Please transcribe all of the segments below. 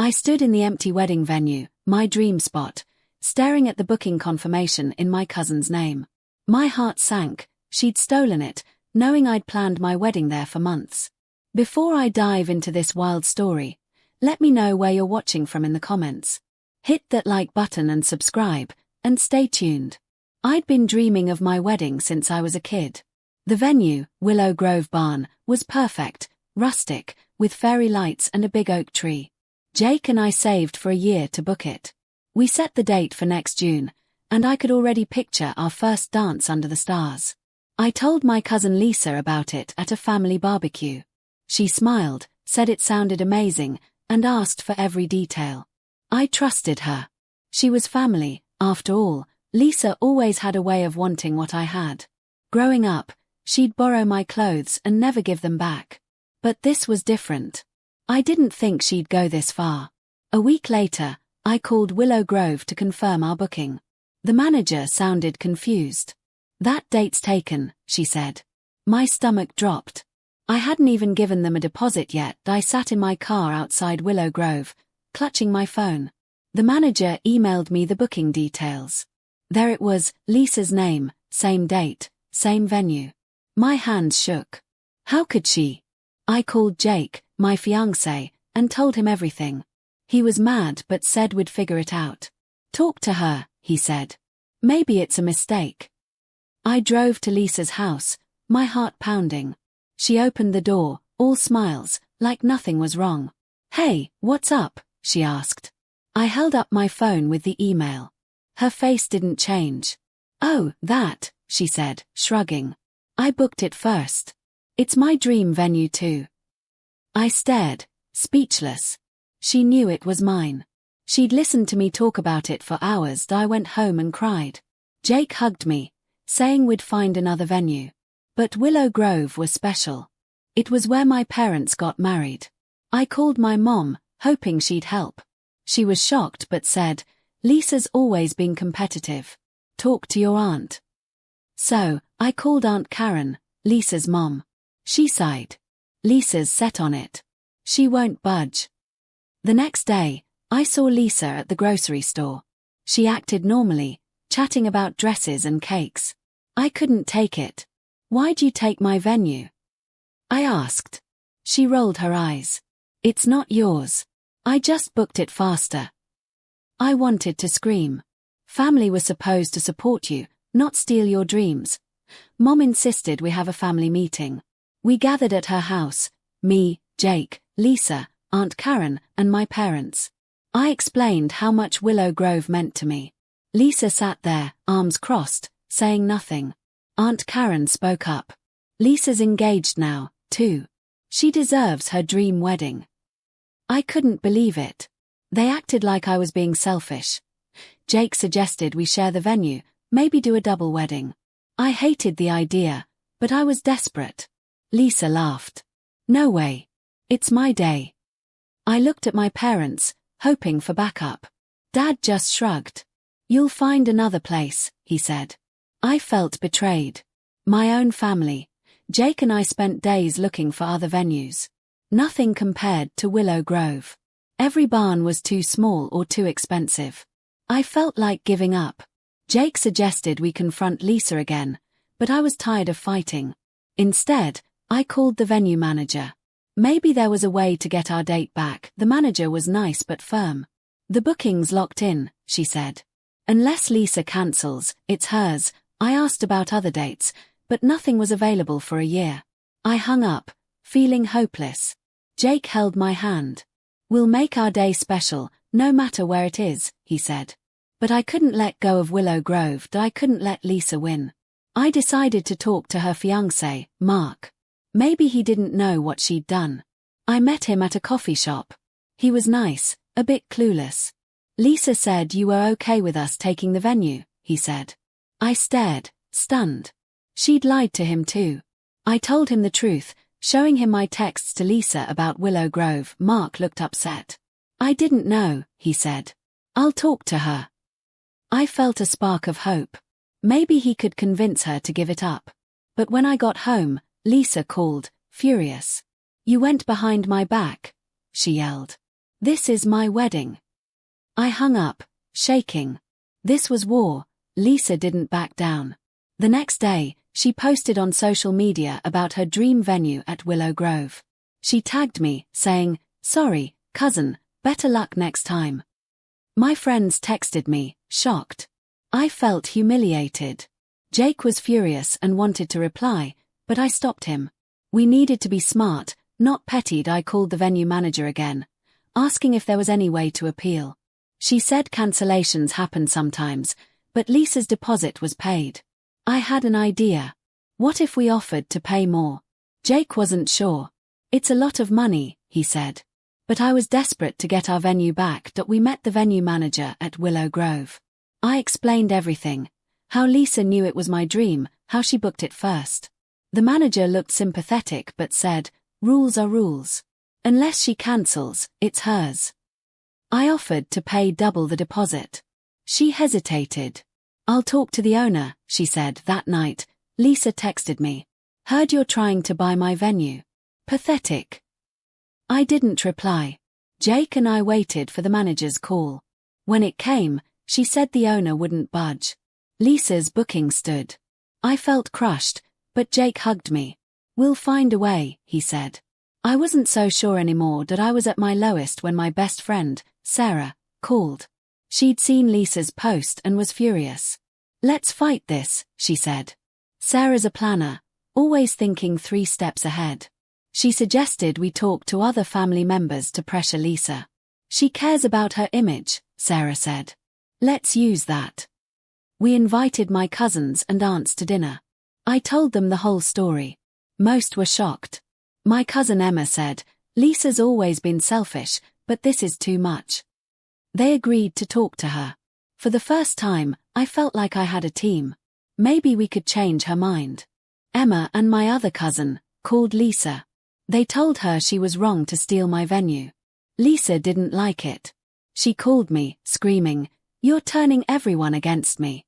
I stood in the empty wedding venue, my dream spot, staring at the booking confirmation in my cousin's name. My heart sank. She'd stolen it, knowing I'd planned my wedding there for months. Before I dive into this wild story, let me know where you're watching from in the comments. Hit that like button and subscribe, and stay tuned. I'd been dreaming of my wedding since I was a kid. The venue, Willow Grove Barn, was perfect, rustic, with fairy lights and a big oak tree. Jake and I saved for a year to book it. We set the date for next June, and I could already picture our first dance under the stars. I told my cousin Lisa about it at a family barbecue. She smiled, said it sounded amazing, and asked for every detail. I trusted her. She was family, after all. Lisa always had a way of wanting what I had. Growing up, she'd borrow my clothes and never give them back. But this was different. I didn't think she'd go this far. A week later, I called Willow Grove to confirm our booking. The manager sounded confused. "That date's taken," she said. My stomach dropped. I hadn't even given them a deposit yet. I sat in my car outside Willow Grove, clutching my phone. The manager emailed me the booking details. There it was, Lisa's name, same date, same venue. My hands shook. How could she? I called Jake, my fiancé, and told him everything. He was mad but said we'd figure it out. "Talk to her," he said. "Maybe it's a mistake." I drove to Lisa's house, my heart pounding. She opened the door, all smiles, like nothing was wrong. "Hey, what's up?" she asked. I held up my phone with the email. Her face didn't change. "Oh, that," she said, shrugging. "I booked it first. It's my dream venue too." I stared, speechless. She knew it was mine. She'd listened to me talk about it for hours. I went home and cried. Jake hugged me, saying we'd find another venue. But Willow Grove was special. It was where my parents got married. I called my mom, hoping she'd help. She was shocked but said, "Lisa's always been competitive. Talk to your aunt." So, I called Aunt Karen, Lisa's mom. She sighed. "Lisa's set on it. She won't budge." The next day, I saw Lisa at the grocery store. She acted normally, chatting about dresses and cakes. I couldn't take it. "Why'd you take my venue?" I asked. She rolled her eyes. "It's not yours. I just booked it faster." I wanted to scream. Family was supposed to support you, not steal your dreams. Mom insisted we have a family meeting. We gathered at her house, me, Jake, Lisa, Aunt Karen, and my parents. I explained how much Willow Grove meant to me. Lisa sat there, arms crossed, saying nothing. Aunt Karen spoke up. "Lisa's engaged now, too. She deserves her dream wedding." I couldn't believe it. They acted like I was being selfish. Jake suggested we share the venue, maybe do a double wedding. I hated the idea, but I was desperate. Lisa laughed. "No way. It's my day." I looked at my parents, hoping for backup. Dad just shrugged. "You'll find another place," he said. I felt betrayed. My own family. Jake and I spent days looking for other venues. Nothing compared to Willow Grove. Every barn was too small or too expensive. I felt like giving up. Jake suggested we confront Lisa again, but I was tired of fighting. Instead, I called the venue manager. Maybe there was a way to get our date back. The manager was nice but firm. "The booking's locked in," she said. "Unless Lisa cancels, it's hers." I asked about other dates, but nothing was available for a year. I hung up, feeling hopeless. Jake held my hand. "We'll make our day special, no matter where it is," he said. But I couldn't let go of Willow Grove. I couldn't let Lisa win. I decided to talk to her fiancé, Mark. Maybe he didn't know what she'd done. I met him at a coffee shop. He was nice, a bit clueless. "Lisa said you were okay with us taking the venue," he said. I stared, stunned. She'd lied to him too. I told him the truth, showing him my texts to Lisa about Willow Grove. Mark looked upset. "I didn't know," he said. "I'll talk to her." I felt a spark of hope. Maybe he could convince her to give it up. But when I got home, Lisa called, furious. "You went behind my back," she yelled. This is my wedding. I hung up, shaking. This was war. Lisa didn't back down. The next day, she posted on social media about her dream venue at Willow Grove. She tagged me, saying, "Sorry, cousin, better luck next time." My friends texted me, shocked. I felt humiliated. Jake was furious and wanted to reply, but I stopped him. We needed to be smart, not petty. I called the venue manager again, asking if there was any way to appeal. She said cancellations happen sometimes, but Lisa's deposit was paid. I had an idea. What if we offered to pay more? Jake wasn't sure. "It's a lot of money," he said. But I was desperate to get our venue back. We met the venue manager at Willow Grove. I explained everything. How Lisa knew it was my dream, how she booked it first. The manager looked sympathetic but said, "Rules are rules. Unless she cancels, it's hers." I offered to pay double the deposit. She hesitated. "I'll talk to the owner," she said. That night, Lisa texted me. "Heard you're trying to buy my venue. Pathetic." I didn't reply. Jake and I waited for the manager's call. When it came, she said the owner wouldn't budge. Lisa's booking stood. I felt crushed, but Jake hugged me. "We'll find a way," he said. I wasn't so sure anymore. I was at my lowest when my best friend, Sarah, called. She'd seen Lisa's post and was furious. "Let's fight this," she said. Sarah's a planner, always thinking 3 steps ahead. She suggested we talk to other family members to pressure Lisa. "She cares about her image," Sarah said. "Let's use that." We invited my cousins and aunts to dinner. I told them the whole story. Most were shocked. My cousin Emma said, "Lisa's always been selfish, but this is too much." They agreed to talk to her. For the first time, I felt like I had a team. Maybe we could change her mind. Emma and my other cousin called Lisa. They told her she was wrong to steal my venue. Lisa didn't like it. She called me, screaming, "You're turning everyone against me."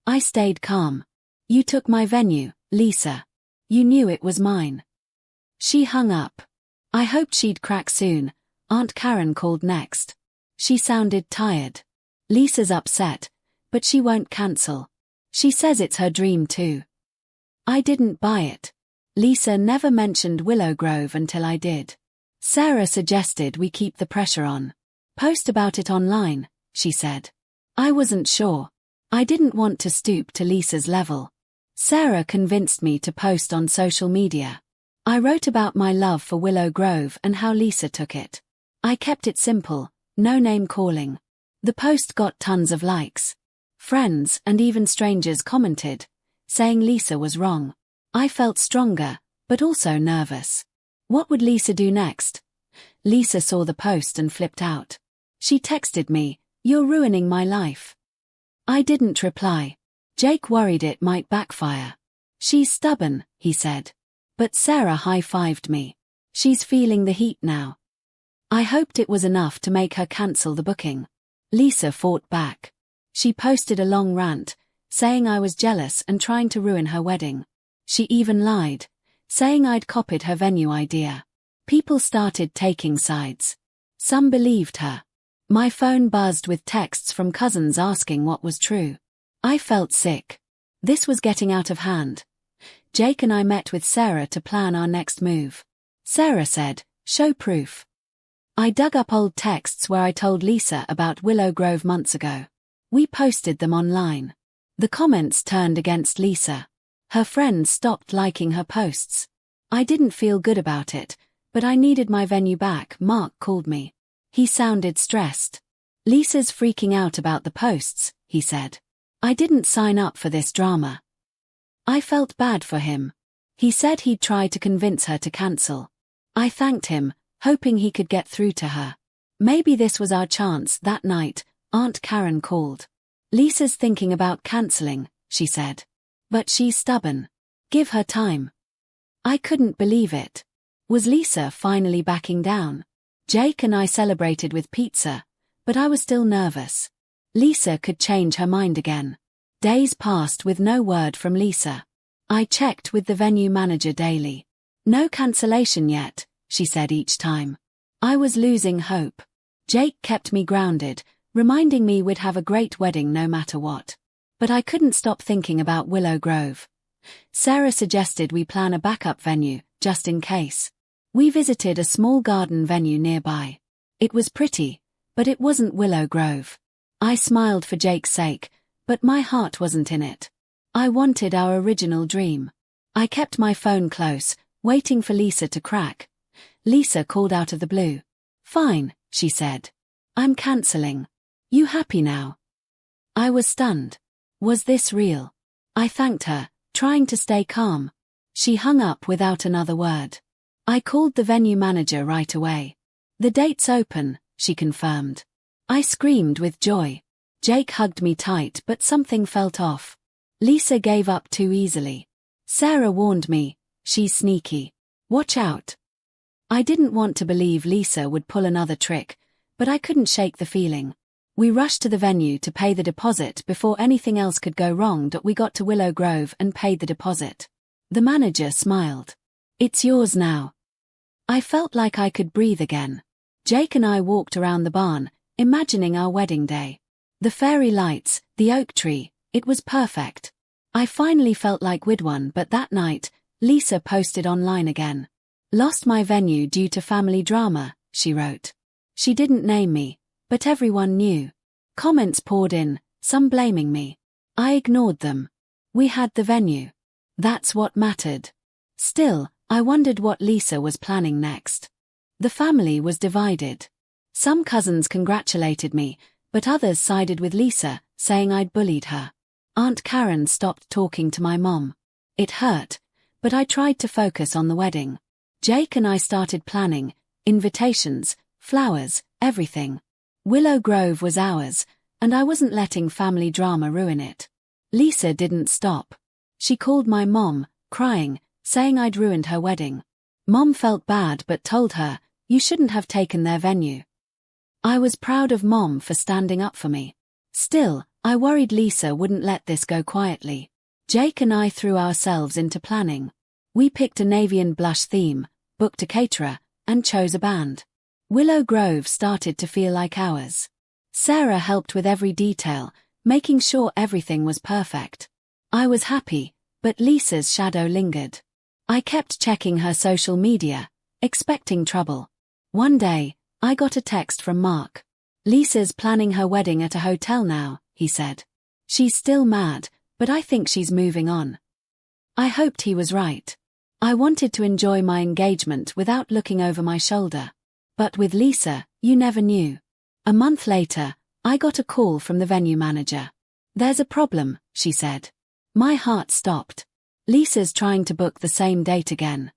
I stayed calm. "You took my venue, Lisa. You knew it was mine." She hung up. I hoped she'd crack soon. Aunt Karen called next. She sounded tired. "Lisa's upset, but she won't cancel. She says it's her dream too." I didn't buy it. Lisa never mentioned Willow Grove until I did. Sarah suggested we keep the pressure on. "Post about it online," she said. I wasn't sure. I didn't want to stoop to Lisa's level. Sarah convinced me to post on social media. I wrote about my love for Willow Grove and how Lisa took it. I kept it simple, no name calling. The post got tons of likes. Friends and even strangers commented, saying Lisa was wrong. I felt stronger, but also nervous. What would Lisa do next? Lisa saw the post and flipped out. She texted me, "You're ruining my life." I didn't reply. Jake worried it might backfire. "She's stubborn," he said. But Sarah high-fived me. "She's feeling the heat now." I hoped it was enough to make her cancel the booking. Lisa fought back. She posted a long rant, saying I was jealous and trying to ruin her wedding. She even lied, saying I'd copied her venue idea. People started taking sides. Some believed her. My phone buzzed with texts from cousins asking what was true. I felt sick. This was getting out of hand. Jake and I met with Sarah to plan our next move. Sarah said, "Show proof." I dug up old texts where I told Lisa about Willow Grove months ago. We posted them online. The comments turned against Lisa. Her friends stopped liking her posts. I didn't feel good about it, but I needed my venue back. Mark called me. He sounded stressed. "Lisa's freaking out about the posts," he said. "I didn't sign up for this drama." I felt bad for him. He said he'd try to convince her to cancel. I thanked him, hoping he could get through to her. Maybe this was our chance. That night, Aunt Karen called. "Lisa's thinking about canceling," she said. "But she's stubborn. Give her time." I couldn't believe it. Was Lisa finally backing down? Jake and I celebrated with pizza, but I was still nervous. Lisa could change her mind again. Days passed with no word from Lisa. I checked with the venue manager daily. "No cancellation yet," she said each time. I was losing hope. Jake kept me grounded, reminding me we'd have a great wedding no matter what. But I couldn't stop thinking about Willow Grove. Sarah suggested we plan a backup venue, just in case. We visited a small garden venue nearby. It was pretty, but it wasn't Willow Grove. I smiled for Jake's sake, but my heart wasn't in it. I wanted our original dream. I kept my phone close, waiting for Lisa to crack. Lisa called out of the blue. "Fine," she said. "I'm cancelling. You happy now?" I was stunned. Was this real? I thanked her, trying to stay calm. She hung up without another word. I called the venue manager right away. "The date's open," she confirmed. I screamed with joy. Jake hugged me tight, but something felt off. Lisa gave up too easily. Sarah warned me, "She's sneaky. Watch out." I didn't want to believe Lisa would pull another trick, but I couldn't shake the feeling. We rushed to the venue to pay the deposit before anything else could go wrong. We got to Willow Grove and paid the deposit. The manager smiled. "It's yours now." I felt like I could breathe again. Jake and I walked around the barn, imagining our wedding day. The fairy lights, the oak tree, it was perfect. I finally felt like we'd won, but that night, Lisa posted online again. "Lost my venue due to family drama," she wrote. She didn't name me, but everyone knew. Comments poured in, some blaming me. I ignored them. We had the venue. That's what mattered. Still, I wondered what Lisa was planning next. The family was divided. Some cousins congratulated me, but others sided with Lisa, saying I'd bullied her. Aunt Karen stopped talking to my mom. It hurt, but I tried to focus on the wedding. Jake and I started planning, invitations, flowers, everything. Willow Grove was ours, and I wasn't letting family drama ruin it. Lisa didn't stop. She called my mom, crying, saying I'd ruined her wedding. Mom felt bad but told her, "You shouldn't have taken their venue." I was proud of Mom for standing up for me. Still, I worried Lisa wouldn't let this go quietly. Jake and I threw ourselves into planning. We picked a navy and blush theme, booked a caterer, and chose a band. Willow Grove started to feel like ours. Sarah helped with every detail, making sure everything was perfect. I was happy, but Lisa's shadow lingered. I kept checking her social media, expecting trouble. One day, I got a text from Mark. "Lisa's planning her wedding at a hotel now," he said. "She's still mad, but I think she's moving on." I hoped he was right. I wanted to enjoy my engagement without looking over my shoulder. But with Lisa, you never knew. A month later, I got a call from the venue manager. "There's a problem," she said. My heart stopped. "Lisa's trying to book the same date again."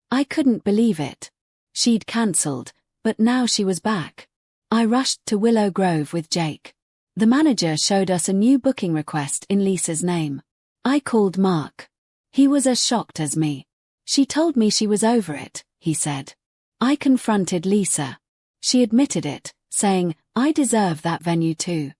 I couldn't believe it. She'd cancelled, but now she was back. I rushed to Willow Grove with Jake. The manager showed us a new booking request in Lisa's name. I called Mark. He was as shocked as me. "She told me she was over it," he said. I confronted Lisa. She admitted it, saying, "I deserve that venue too."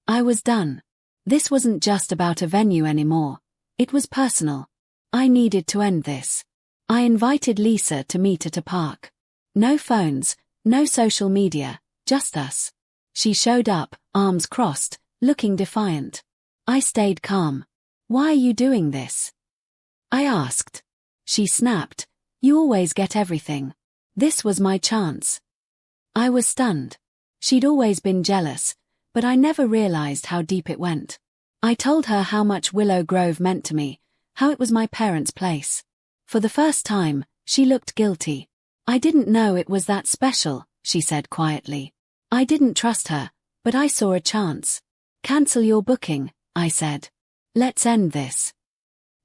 I was done. This wasn't just about a venue anymore. It was personal. I needed to end this. I invited Lisa to meet at a park. No phones, no social media, just us. She showed up, arms crossed, looking defiant. I stayed calm. "Why are you doing this?" I asked. She snapped, "You always get everything. This was my chance." I was stunned. She'd always been jealous, but I never realized how deep it went. I told her how much Willow Grove meant to me, how it was my parents' place. For the first time, she looked guilty. "I didn't know it was that special," she said quietly. I didn't trust her, but I saw a chance. "Cancel your booking," I said. "Let's end this."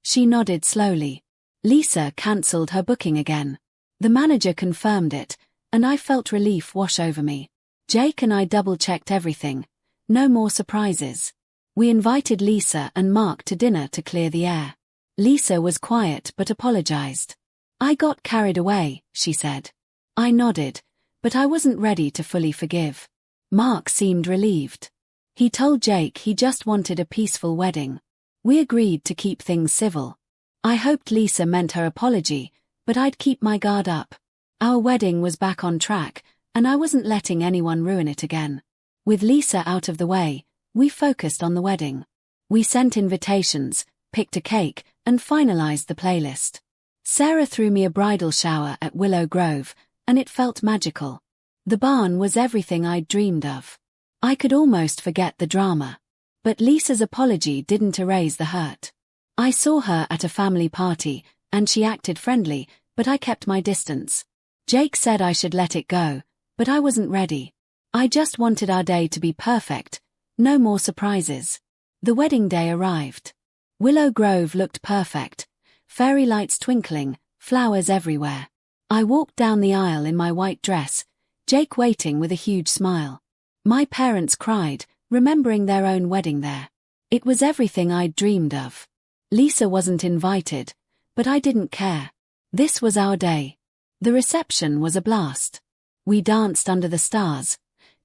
She nodded slowly. Lisa cancelled her booking again. The manager confirmed it, and I felt relief wash over me. Jake and I double-checked everything. No more surprises. We invited Lisa and Mark to dinner to clear the air. Lisa was quiet but apologized. "I got carried away," she said. I nodded, but I wasn't ready to fully forgive. Mark seemed relieved. He told Jake he just wanted a peaceful wedding. We agreed to keep things civil. I hoped Lisa meant her apology, but I'd keep my guard up. Our wedding was back on track, and I wasn't letting anyone ruin it again. With Lisa out of the way, we focused on the wedding. We sent invitations, picked a cake, and finalized the playlist. Sarah threw me a bridal shower at Willow Grove, and it felt magical. The barn was everything I'd dreamed of. I could almost forget the drama. But Lisa's apology didn't erase the hurt. I saw her at a family party, and she acted friendly, but I kept my distance. Jake said I should let it go, but I wasn't ready. I just wanted our day to be perfect, no more surprises. The wedding day arrived. Willow Grove looked perfect, fairy lights twinkling, flowers everywhere. I walked down the aisle in my white dress, Jake waiting with a huge smile. My parents cried, remembering their own wedding there. It was everything I'd dreamed of. Lisa wasn't invited, but I didn't care. This was our day. The reception was a blast. We danced under the stars,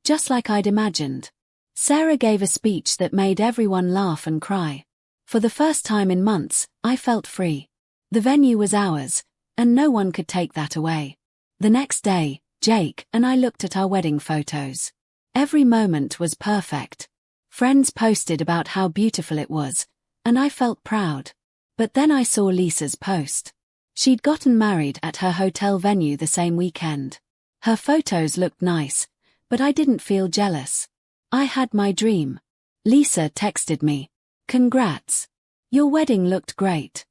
just like I'd imagined. Sarah gave a speech that made everyone laugh and cry. For the first time in months, I felt free. The venue was ours, and no one could take that away. The next day, Jake and I looked at our wedding photos. Every moment was perfect. Friends posted about how beautiful it was, and I felt proud. But then I saw Lisa's post. She'd gotten married at her hotel venue the same weekend. Her photos looked nice, but I didn't feel jealous. I had my dream. Lisa texted me, "Congrats. Your wedding looked great."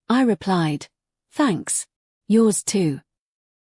I replied, "Thanks. Yours too."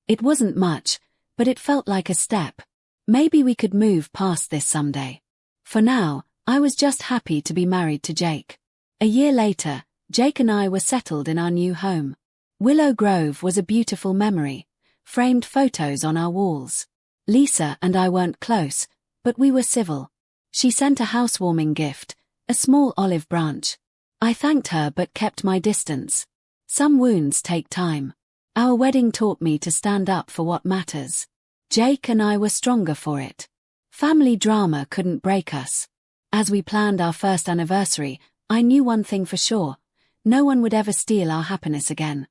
It wasn't much, but it felt like a step. Maybe we could move past this someday. For now, I was just happy to be married to Jake. A year later, Jake and I were settled in our new home. Willow Grove was a beautiful memory, framed photos on our walls. Lisa and I weren't close, but we were civil. She sent a housewarming gift, a small olive branch. I thanked her but kept my distance. Some wounds take time. Our wedding taught me to stand up for what matters. Jake and I were stronger for it. Family drama couldn't break us. As we planned our first anniversary, I knew one thing for sure: no one would ever steal our happiness again.